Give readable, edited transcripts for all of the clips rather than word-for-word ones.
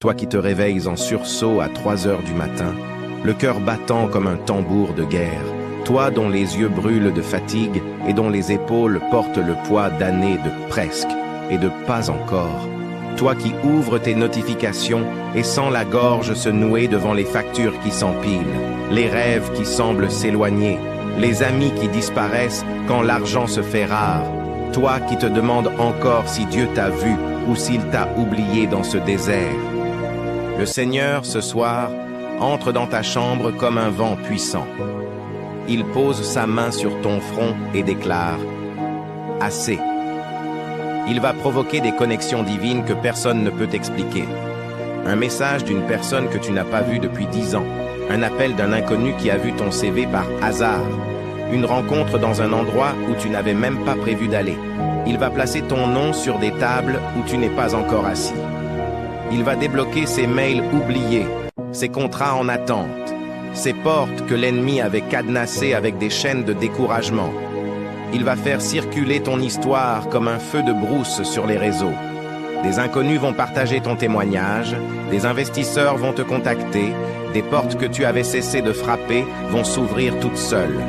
Toi qui te réveilles en sursaut à 3 heures du matin, le cœur battant comme un tambour de guerre, toi dont les yeux brûlent de fatigue et dont les épaules portent le poids d'années de presque et de pas encore, toi qui ouvres tes notifications et sens la gorge se nouer devant les factures qui s'empilent, les rêves qui semblent s'éloigner, les amis qui disparaissent quand l'argent se fait rare, toi qui te demandes encore si Dieu t'a vu ou s'il t'a oublié dans ce désert. Le Seigneur, ce soir, entre dans ta chambre comme un vent puissant. Il pose sa main sur ton front et déclare « Assez ». Il va provoquer des connexions divines que personne ne peut expliquer. Un message d'une personne que tu n'as pas vue depuis 10 ans. Un appel d'un inconnu qui a vu ton CV par hasard. Une rencontre dans un endroit où tu n'avais même pas prévu d'aller. Il va placer ton nom sur des tables où tu n'es pas encore assis. Il va débloquer ces mails oubliés, ces contrats en attente, ces portes que l'ennemi avait cadenassées avec des chaînes de découragement. Il va faire circuler ton histoire comme un feu de brousse sur les réseaux. Des inconnus vont partager ton témoignage, des investisseurs vont te contacter, des portes que tu avais cessé de frapper vont s'ouvrir toutes seules.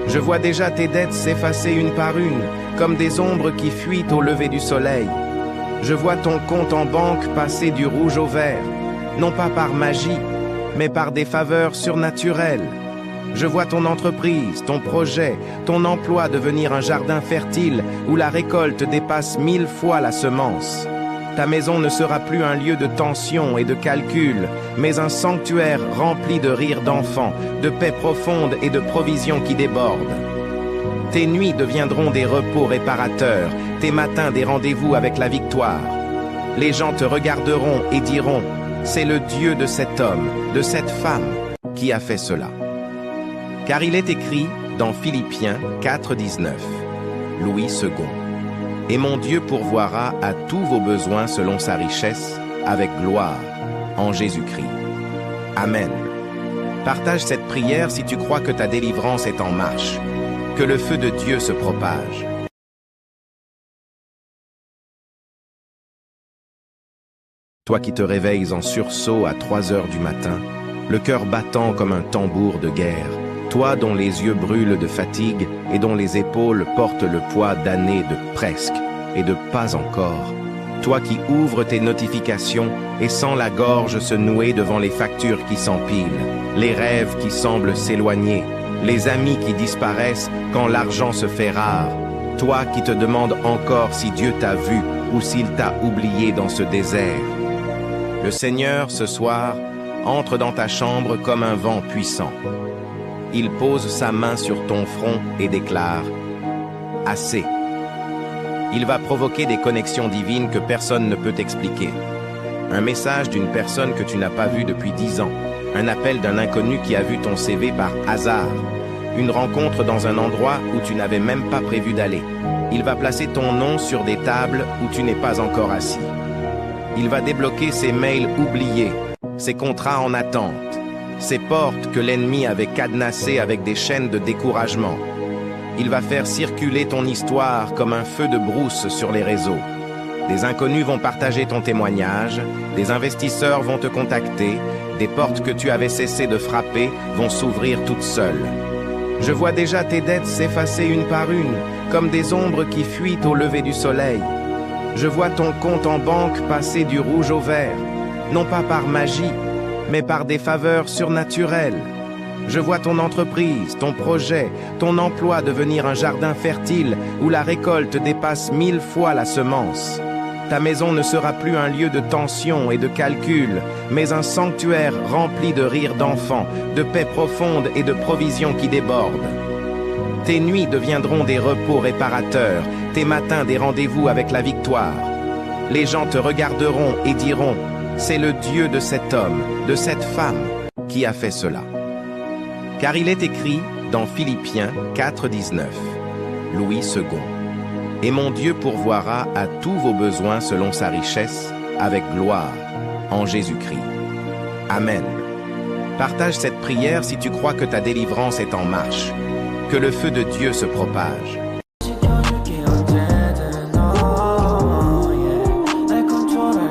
Je vois déjà tes dettes s'effacer une par une, comme des ombres qui fuient au lever du soleil. Je vois ton compte en banque passer du rouge au vert, non pas par magie, mais par des faveurs surnaturelles. Je vois ton entreprise, ton projet, ton emploi devenir un jardin fertile où la récolte dépasse 1000 fois la semence. Ta maison ne sera plus un lieu de tension et de calcul, mais un sanctuaire rempli de rires d'enfants, de paix profonde et de provisions qui débordent. Tes nuits deviendront des repos réparateurs, tes matins des rendez-vous avec la victoire. Les gens te regarderont et diront « C'est le Dieu de cet homme, de cette femme, qui a fait cela ». Car il est écrit dans Philippiens 4,19, Louis II. Et mon Dieu pourvoira à tous vos besoins selon sa richesse, avec gloire, en Jésus-Christ. Amen. Partage cette prière si tu crois que ta délivrance est en marche. Que le feu de Dieu se propage. Toi qui te réveilles en sursaut à 3 heures du matin, le cœur battant comme un tambour de guerre, toi dont les yeux brûlent de fatigue et dont les épaules portent le poids d'années de presque et de pas encore, toi qui ouvres tes notifications et sens la gorge se nouer devant les factures qui s'empilent, les rêves qui semblent s'éloigner, les amis qui disparaissent quand l'argent se fait rare, toi qui te demandes encore si Dieu t'a vu ou s'il t'a oublié dans ce désert. Le Seigneur, ce soir, entre dans ta chambre comme un vent puissant. Il pose sa main sur ton front et déclare « Assez ». Il va provoquer des connexions divines que personne ne peut expliquer. Un message d'une personne que tu n'as pas vue depuis 10 ans. Un appel d'un inconnu qui a vu ton CV par hasard. Une rencontre dans un endroit où tu n'avais même pas prévu d'aller. Il va placer ton nom sur des tables où tu n'es pas encore assis. Il va débloquer ces mails oubliés, ces contrats en attente, ces portes que l'ennemi avait cadenassées avec des chaînes de découragement. Il va faire circuler ton histoire comme un feu de brousse sur les réseaux. Des inconnus vont partager ton témoignage, des investisseurs vont te contacter, des portes que tu avais cessé de frapper vont s'ouvrir toutes seules. Je vois déjà tes dettes s'effacer une par une, comme des ombres qui fuient au lever du soleil. Je vois ton compte en banque passer du rouge au vert, non pas par magie, mais par des faveurs surnaturelles. Je vois ton entreprise, ton projet, ton emploi devenir un jardin fertile où la récolte dépasse 1000 fois la semence. Ta maison ne sera plus un lieu de tension et de calcul, mais un sanctuaire rempli de rires d'enfants, de paix profonde et de provisions qui débordent. Tes nuits deviendront des repos réparateurs, tes matins des rendez-vous avec la victoire. Les gens te regarderont et diront « C'est le Dieu de cet homme, de cette femme, qui a fait cela ». Car il est écrit dans Philippiens 4,19, Louis II. Et mon Dieu pourvoira à tous vos besoins selon sa richesse, avec gloire, en Jésus-Christ. Amen. Partage cette prière si tu crois que ta délivrance est en marche. Que le feu de Dieu se propage.